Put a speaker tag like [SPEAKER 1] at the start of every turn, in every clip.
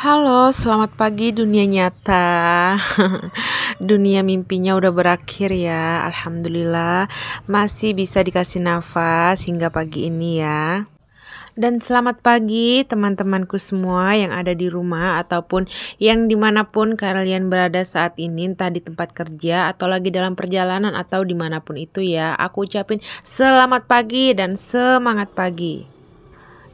[SPEAKER 1] Halo, selamat pagi dunia nyata. Dunia mimpinya udah berakhir ya. Alhamdulillah masih bisa dikasih nafas hingga pagi ini ya. Dan selamat pagi teman-temanku semua yang ada di rumah ataupun yang dimanapun kalian berada saat ini, entah di tempat kerja atau lagi dalam perjalanan atau dimanapun itu ya. Aku ucapin selamat pagi dan semangat pagi.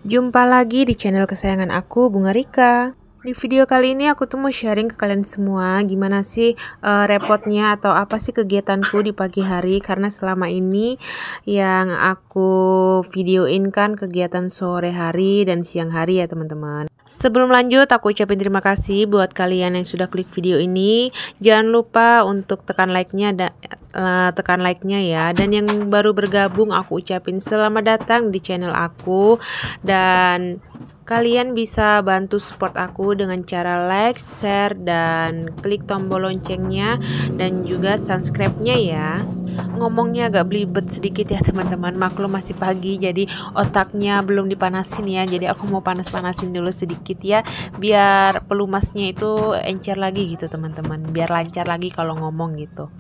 [SPEAKER 1] Jumpa lagi di channel kesayangan aku, Bunga Rika. Di video kali ini aku tuh mau sharing ke kalian semua gimana sih repotnya atau apa sih kegiatanku di pagi hari, karena selama ini yang aku videoin kan kegiatan sore hari dan siang hari ya teman-teman. Sebelum lanjut aku ucapin terima kasih buat kalian yang sudah klik video ini. Jangan lupa untuk tekan like-nya ya. Dan yang baru bergabung aku ucapin selamat datang di channel aku. Dan kalian bisa bantu support aku dengan cara like, share, dan klik tombol loncengnya dan juga subscribe-nya ya. Ngomongnya agak belibet sedikit ya teman-teman, maklum masih pagi jadi otaknya belum dipanasin ya. Jadi aku mau panas-panasin dulu sedikit ya, biar pelumasnya itu encer lagi gitu teman-teman, biar lancar lagi kalau ngomong gitu.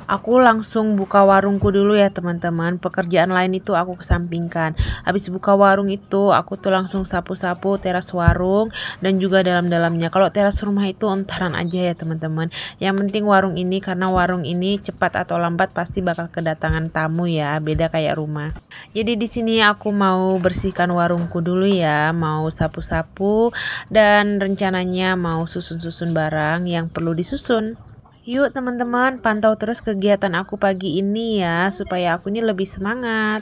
[SPEAKER 1] Aku langsung buka warungku dulu ya teman-teman. Pekerjaan lain itu aku kesampingkan. Habis buka warung itu aku tuh langsung sapu-sapu teras warung dan juga dalam-dalamnya. Kalau teras rumah itu entaran aja ya teman-teman. Yang penting warung ini, karena warung ini cepat atau lambat pasti bakal kedatangan tamu ya, beda kayak rumah. Jadi di sini aku mau bersihkan warungku dulu ya, mau sapu-sapu dan rencananya mau susun-susun barang yang perlu disusun. Yuk teman-teman, pantau terus kegiatan aku pagi ini ya, supaya aku ini lebih semangat.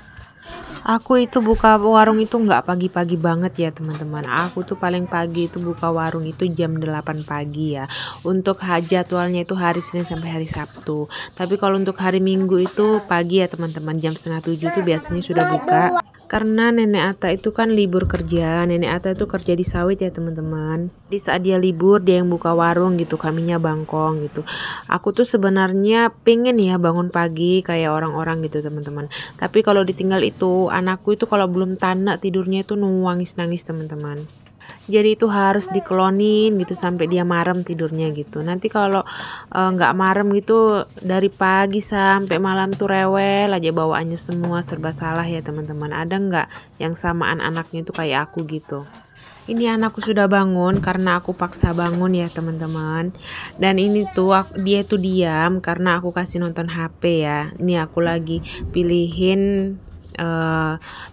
[SPEAKER 1] Aku itu buka warung itu nggak pagi-pagi banget ya teman-teman. Aku tuh paling pagi itu buka warung itu jam 8 pagi ya. Untuk jadwalnya itu hari Senin sampai hari Sabtu. Tapi kalau untuk hari Minggu itu pagi ya teman-teman, jam 6:30 tuh biasanya sudah buka. Karena nenek Ata itu kan libur kerja. Nenek Ata itu kerja di sawit ya teman-teman. Di saat dia libur dia yang buka warung gitu, kaminya bangkong gitu. Aku tuh sebenarnya pengen ya bangun pagi kayak orang-orang gitu teman-teman. Tapi kalau ditinggal itu, anakku itu kalau belum tanak tidurnya itu nangis-nangis teman-teman. Jadi itu harus dikelonin gitu sampai dia marem tidurnya gitu. Nanti kalau nggak marem gitu dari pagi sampai malam tuh rewel aja bawaannya, semua serba salah ya teman-teman. Ada nggak yang samaan anaknya itu kayak aku gitu? Ini anakku sudah bangun karena aku paksa bangun ya teman-teman. Dan ini tuh dia tuh diam karena aku kasih nonton HP ya. Ini aku lagi pilihin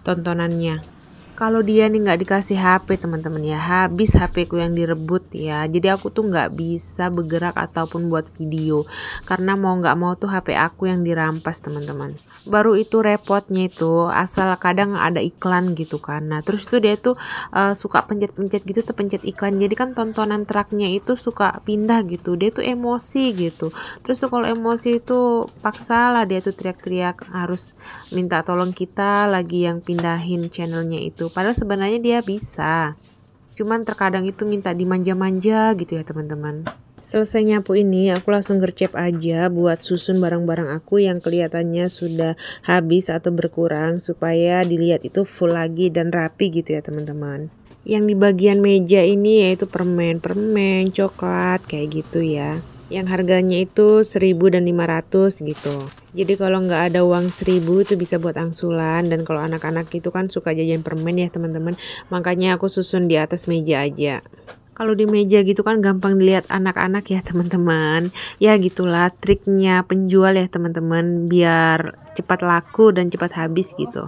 [SPEAKER 1] tontonannya. Kalau dia nih nggak dikasih HP teman-teman ya, habis HP ku yang direbut ya. Jadi aku tuh nggak bisa bergerak ataupun buat video, karena mau nggak mau tuh HP aku yang dirampas teman-teman. Baru itu repotnya itu, asal kadang ada iklan gitu kan. Nah terus tuh dia tuh suka pencet-pencet gitu, terpencet iklan. Jadi kan tontonan truknya itu suka pindah gitu. Dia tuh emosi gitu. Terus tuh kalau emosi itu paksalah dia tuh teriak-teriak, harus minta tolong kita lagi yang pindahin channelnya itu. Padahal sebenarnya dia bisa, cuman terkadang itu minta dimanja-manja gitu ya teman-teman. Selesai nyapu ini aku langsung gercep aja buat susun barang-barang aku yang kelihatannya sudah habis atau berkurang, supaya dilihat itu full lagi dan rapi gitu ya teman-teman. Yang di bagian meja ini yaitu permen coklat kayak gitu ya, yang harganya itu 1.500 gitu. Jadi kalau nggak ada uang 1.000 itu bisa buat angsulan. Dan kalau anak-anak itu kan suka jajan permen ya teman-teman, makanya aku susun di atas meja aja. Kalau di meja gitu kan gampang dilihat anak-anak ya teman-teman. Ya gitulah triknya penjual ya teman-teman, biar cepat laku dan cepat habis gitu.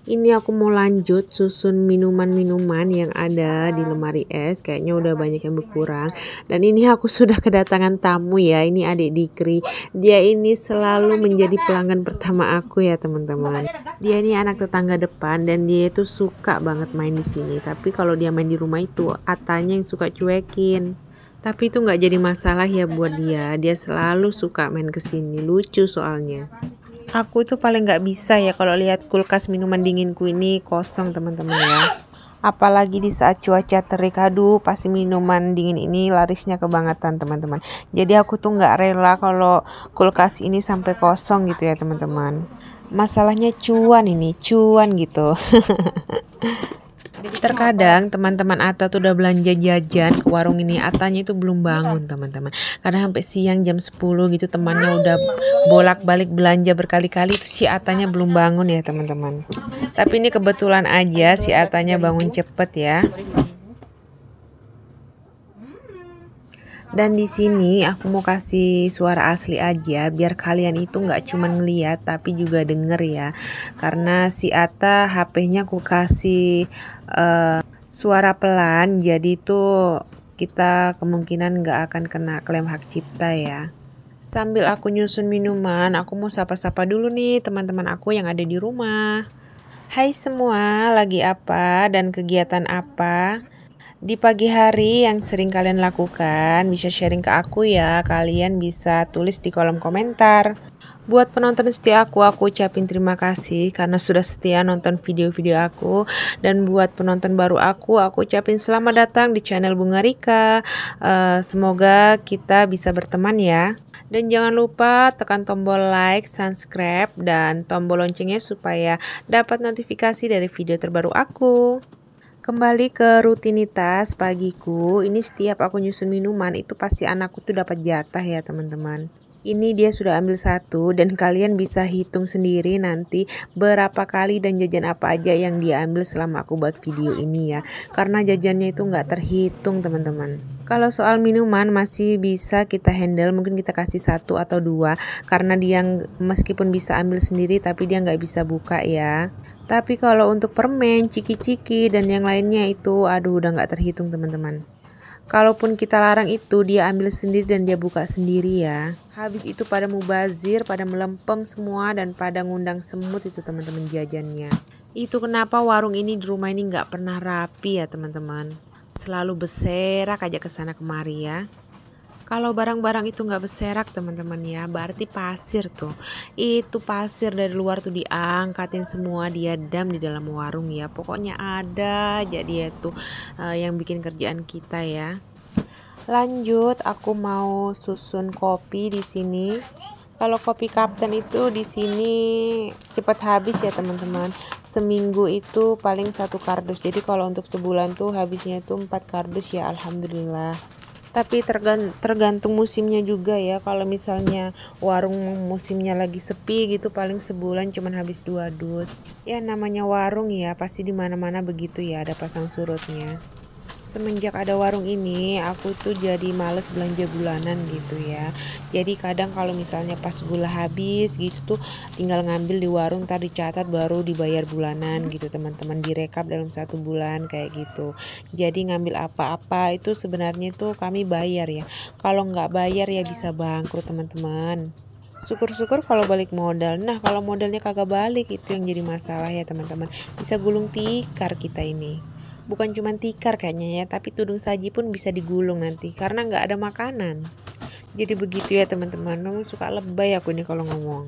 [SPEAKER 1] Ini aku mau lanjut susun minuman-minuman yang ada di lemari es. Kayaknya udah banyak yang berkurang. Dan ini aku sudah kedatangan tamu ya. Ini adik Dikri. Dia ini selalu menjadi pelanggan pertama aku ya teman-teman. Dia ini anak tetangga depan dan dia itu suka banget main di sini. Tapi kalau dia main di rumah itu Atanya yang suka cuekin. Tapi itu nggak jadi masalah ya buat dia. Dia selalu suka main ke sini. Lucu soalnya. Aku tuh paling nggak bisa ya kalau lihat kulkas minuman dinginku ini kosong teman-teman ya. Apalagi di saat cuaca terik, aduh pasti minuman dingin ini larisnya kebangetan teman-teman. Jadi aku tuh nggak rela kalau kulkas ini sampai kosong gitu ya teman-teman. Masalahnya cuan ini, cuan gitu. Terkadang teman-teman Ata tuh udah belanja jajan ke warung ini, Atanya itu belum bangun teman-teman. Kadang sampai siang jam 10 gitu temannya udah bolak-balik belanja berkali-kali, terus si Atanya belum bangun ya teman-teman. Tapi ini kebetulan aja si Atanya bangun cepet ya. Dan di sini aku mau kasih suara asli aja biar kalian itu nggak cuma ngeliat tapi juga denger ya. Karena si Ata HP-nya aku kasih suara pelan, jadi tuh kita kemungkinan nggak akan kena klaim hak cipta ya. Sambil aku nyusun minuman, aku mau sapa-sapa dulu nih teman-teman aku yang ada di rumah. Hai semua, lagi apa dan kegiatan apa? Di pagi hari yang sering kalian lakukan, bisa sharing ke aku ya. Kalian bisa tulis di kolom komentar. Buat penonton setia aku ucapin terima kasih karena sudah setia nonton video-video aku. Dan buat penonton baru aku ucapin selamat datang di channel Bunga Rika. Semoga kita bisa berteman ya. Dan jangan lupa tekan tombol like, subscribe, dan tombol loncengnya supaya dapat notifikasi dari video terbaru aku. Kembali ke rutinitas pagiku, ini setiap aku nyusun minuman itu pasti anakku tuh dapat jatah ya teman-teman. Ini dia sudah ambil satu dan kalian bisa hitung sendiri nanti berapa kali dan jajan apa aja yang dia ambil selama aku buat video ini ya. Karena jajannya itu nggak terhitung teman-teman. Kalau soal minuman masih bisa kita handle, mungkin kita kasih satu atau dua karena dia meskipun bisa ambil sendiri tapi dia nggak bisa buka ya. Tapi kalau untuk permen, ciki-ciki, dan yang lainnya itu aduh udah nggak terhitung teman-teman. Kalaupun kita larang itu dia ambil sendiri dan dia buka sendiri ya. Habis itu pada mubazir, pada melempem semua dan pada ngundang semut itu teman-teman jajannya. Itu kenapa warung ini di rumah ini nggak pernah rapi ya teman-teman. Selalu berserak aja ke sana kemari ya. Kalau barang-barang itu nggak berserak teman-teman ya, berarti pasir tuh. Itu pasir dari luar tuh diangkatin semua, dia dam di dalam warung ya. Pokoknya ada aja dia tuh yang bikin kerjaan kita ya. Lanjut, aku mau susun kopi di sini. Kalau kopi Kapten itu di sini cepat habis ya teman-teman. Seminggu itu paling 1 kardus. Jadi kalau untuk sebulan tuh habisnya tuh 4 kardus ya, alhamdulillah. Tapi tergantung musimnya juga ya. Kalau misalnya warung musimnya lagi sepi gitu paling sebulan cuman habis 2 dus. Ya namanya warung ya, pasti di mana-mana begitu ya, ada pasang surutnya. Semenjak ada warung ini, aku tuh jadi males belanja bulanan gitu ya. Jadi kadang kalau misalnya pas gula habis gitu tuh tinggal ngambil di warung, ntar dicatat baru dibayar bulanan gitu teman-teman, direkap dalam 1 bulan kayak gitu. Jadi ngambil apa-apa itu sebenarnya tuh kami bayar ya. Kalau nggak bayar ya bisa bangkrut teman-teman. Syukur-syukur kalau balik modal. Nah kalau modalnya kagak balik itu yang jadi masalah ya teman-teman. Bisa gulung tikar kita ini. Bukan cuma tikar kayaknya ya, tapi tudung saji pun bisa digulung nanti karena nggak ada makanan. Jadi begitu ya teman-teman. Memang suka lebay aku ini kalau ngomong.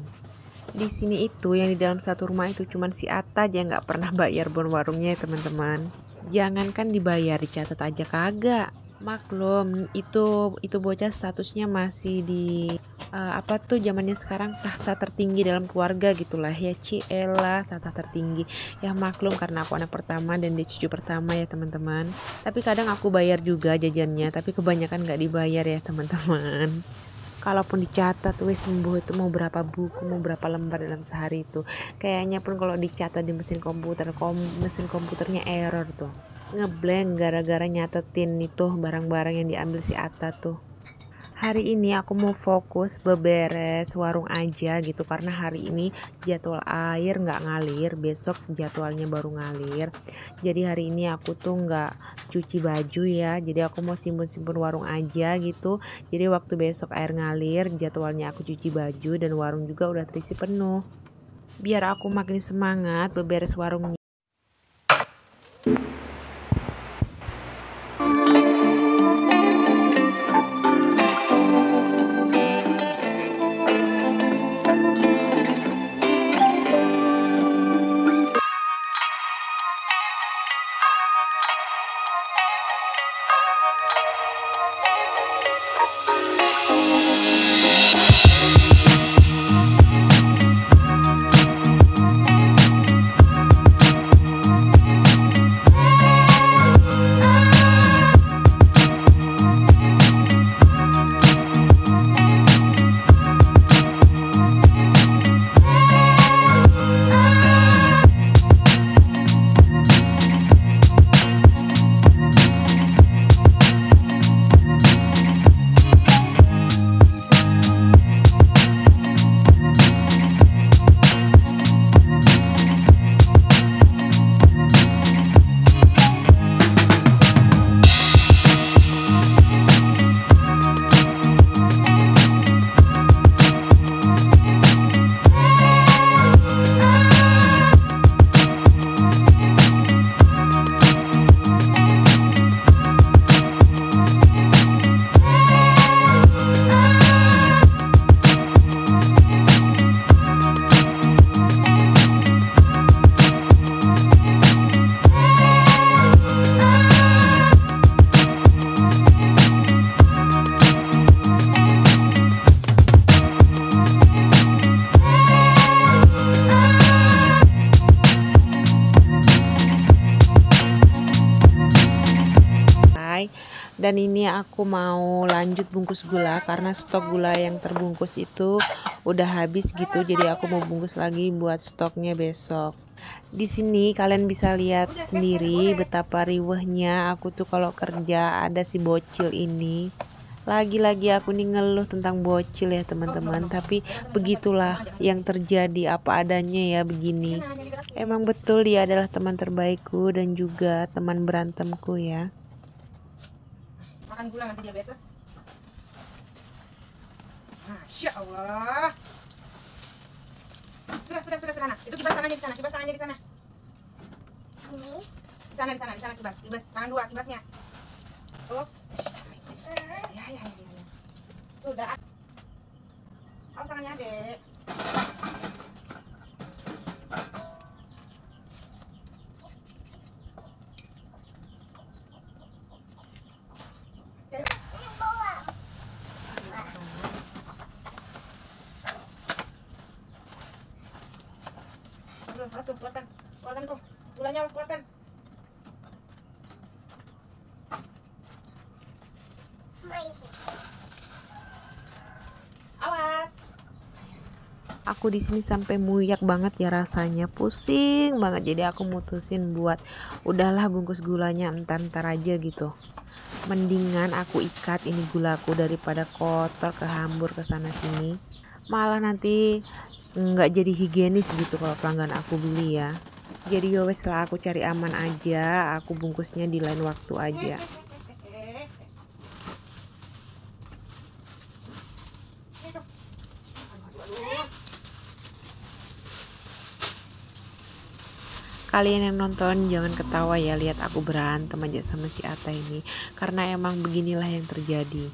[SPEAKER 1] Di sini itu yang di dalam satu rumah itu cuman si Ata aja nggak pernah bayar bon warungnya ya teman-teman. Jangankan dibayar, dicatat aja kagak. Maklum itu bocah statusnya masih di apa tuh zamannya sekarang tahta tertinggi dalam keluarga gitulah ya, Ciela tahta tertinggi ya. Maklum karena aku anak pertama dan dia cucu pertama ya teman-teman. Tapi kadang aku bayar juga jajannya, tapi kebanyakan nggak dibayar ya teman-teman. Kalaupun dicatat wes sembuh itu mau berapa buku, mau berapa lembar dalam sehari itu. Kayaknya pun kalau dicatat di mesin komputernya error tuh. Ngeblank gara-gara nyatetin itu barang-barang yang diambil si Ata tuh. Hari ini aku mau fokus beberes warung aja gitu karena hari ini jadwal air nggak ngalir, besok jadwalnya baru ngalir. Jadi hari ini aku tuh nggak cuci baju ya, jadi aku mau simpun-simpun warung aja gitu. Jadi waktu besok air ngalir jadwalnya aku cuci baju dan warung juga udah terisi penuh. Biar aku makin semangat beberes warung. Dan ini aku mau lanjut bungkus gula karena stok gula yang terbungkus itu udah habis gitu, jadi aku mau bungkus lagi buat stoknya besok. Di sini kalian bisa lihat sendiri betapa riwehnya aku tuh kalau kerja. Ada si bocil ini, lagi-lagi aku nih ngeluh tentang bocil ya teman-teman, tapi begitulah yang terjadi, apa adanya ya begini. Emang betul dia adalah teman terbaikku dan juga teman berantemku ya.
[SPEAKER 2] Makan gula nanti diabetes. Masya Allah. Sudah, nah. Itu kibas tangannya di sana, kibas tangannya di sana. Di sana kibas, tangan dua kibasnya. Ups. Ya. Sudah. Apa tangannya, Dek? Harus tuh, keluarkan tuh, gulanya harus keluarkan. Awas.
[SPEAKER 1] Aku di sini sampai muyak banget ya rasanya, pusing banget. Jadi aku mutusin buat udahlah bungkus gulanya entar aja gitu. Mendingan aku ikat ini gulaku daripada kotor kehambur ke sana sini. Malah nanti nggak jadi higienis gitu kalau pelanggan aku beli ya. Jadi yowes lah, aku cari aman aja, aku bungkusnya di lain waktu aja. Kalian yang nonton jangan ketawa ya lihat aku berantem aja sama si Ata ini, karena emang beginilah yang terjadi.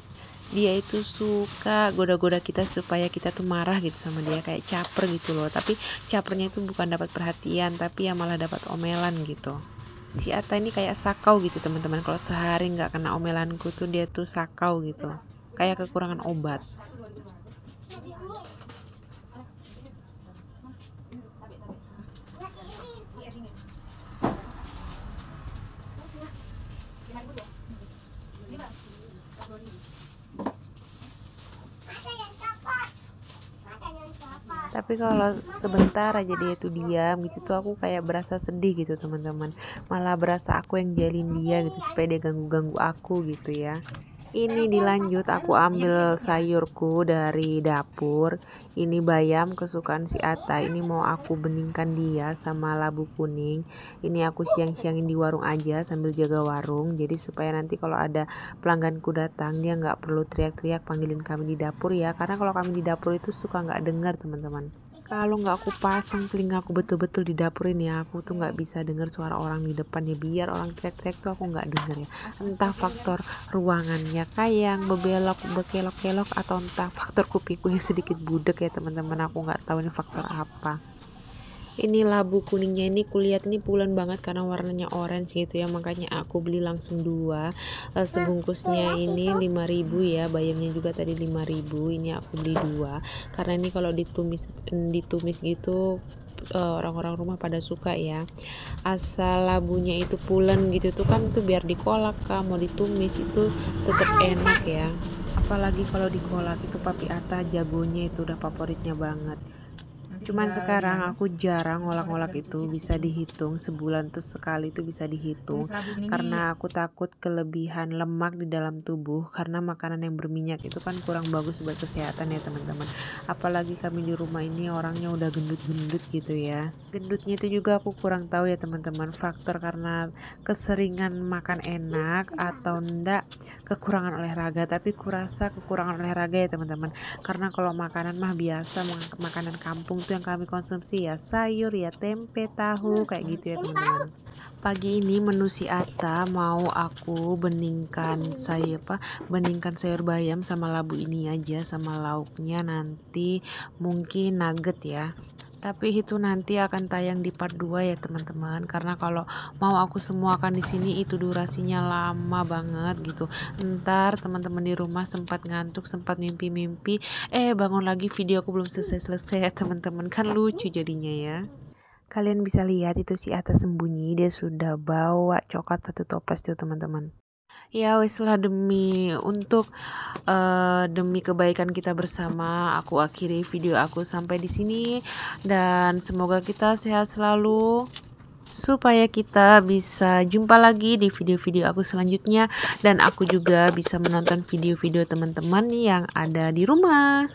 [SPEAKER 1] Dia itu suka goda-goda kita supaya kita tuh marah gitu sama dia, kayak caper gitu loh. Tapi capernya itu bukan dapat perhatian, tapi ya malah dapat omelan gitu. Si Ata ini kayak sakau gitu teman-teman. Kalau sehari nggak kena omelanku tuh dia tuh sakau gitu, kayak kekurangan obat. Tapi kalau sebentar aja dia tuh diam gitu tuh aku kayak berasa sedih gitu teman-teman, malah berasa aku yang jalin dia gitu supaya dia ganggu-ganggu aku gitu ya. Ini dilanjut, aku ambil sayurku dari dapur. Ini bayam kesukaan si Ata, ini mau aku beningkan dia sama labu kuning. Ini aku siang-siangin di warung aja sambil jaga warung, jadi supaya nanti kalau ada pelangganku datang dia nggak perlu teriak-teriak panggilin kami di dapur ya, karena kalau kami di dapur itu suka nggak dengar teman-teman. Kalau nggak aku pasang telinga aku betul-betul di dapur ini, aku tuh nggak bisa dengar suara orang di depan ya. Biar orang teriak-teriak tuh aku nggak dengar ya. Entah faktor ruangannya kayak bebelok, bekelok-kelok, atau entah faktor kupingku yang sedikit budek ya teman-teman. Aku nggak tahu ini faktor apa. Ini labu kuningnya ini kulihat ini pulen banget karena warnanya orange gitu ya, makanya aku beli langsung 2. Sebungkusnya ini 5.000 ya, bayamnya juga tadi 5.000. Ini aku beli 2 karena ini kalau ditumis gitu orang-orang rumah pada suka ya. Asal labunya itu pulen gitu tuh kan tuh biar dikolak kah mau ditumis itu tetap enak ya, apalagi kalau dikolak itu Papi Ata jagonya, itu udah favoritnya banget. Cuman sekarang aku jarang ngolak-ngolak itu, bisa dihitung sebulan tuh sekali itu bisa dihitung, karena aku takut kelebihan lemak di dalam tubuh karena makanan yang berminyak itu kan kurang bagus buat kesehatan ya teman-teman. Apalagi kami di rumah ini orangnya udah gendut-gendut gitu ya. Gendutnya itu juga aku kurang tahu ya teman-teman, faktor karena keseringan makan enak atau enggak kekurangan olahraga, tapi kurasa kekurangan olahraga ya teman-teman. Karena kalau makanan mah biasa, makanan kampung tuh yang kami konsumsi ya sayur ya, tempe, tahu kayak gitu ya teman-teman. Pagi ini menu si Ata mau aku beningkan sayur bayam sama labu ini aja, sama lauknya nanti mungkin nugget ya. Tapi itu nanti akan tayang di part 2 ya teman-teman, karena kalau mau aku semuakan di sini itu durasinya lama banget gitu. Ntar teman-teman di rumah sempat ngantuk, sempat mimpi-mimpi, bangun lagi video aku belum selesai-selesai ya teman-teman, kan lucu jadinya ya. Kalian bisa lihat itu si Atta sembunyi, dia sudah bawa coklat 1 toples tuh teman-teman. Ya wes lah, demi kebaikan kita bersama, aku akhiri video aku sampai di sini dan semoga kita sehat selalu supaya kita bisa jumpa lagi di video-video aku selanjutnya dan aku juga bisa menonton video-video teman-teman yang ada di rumah.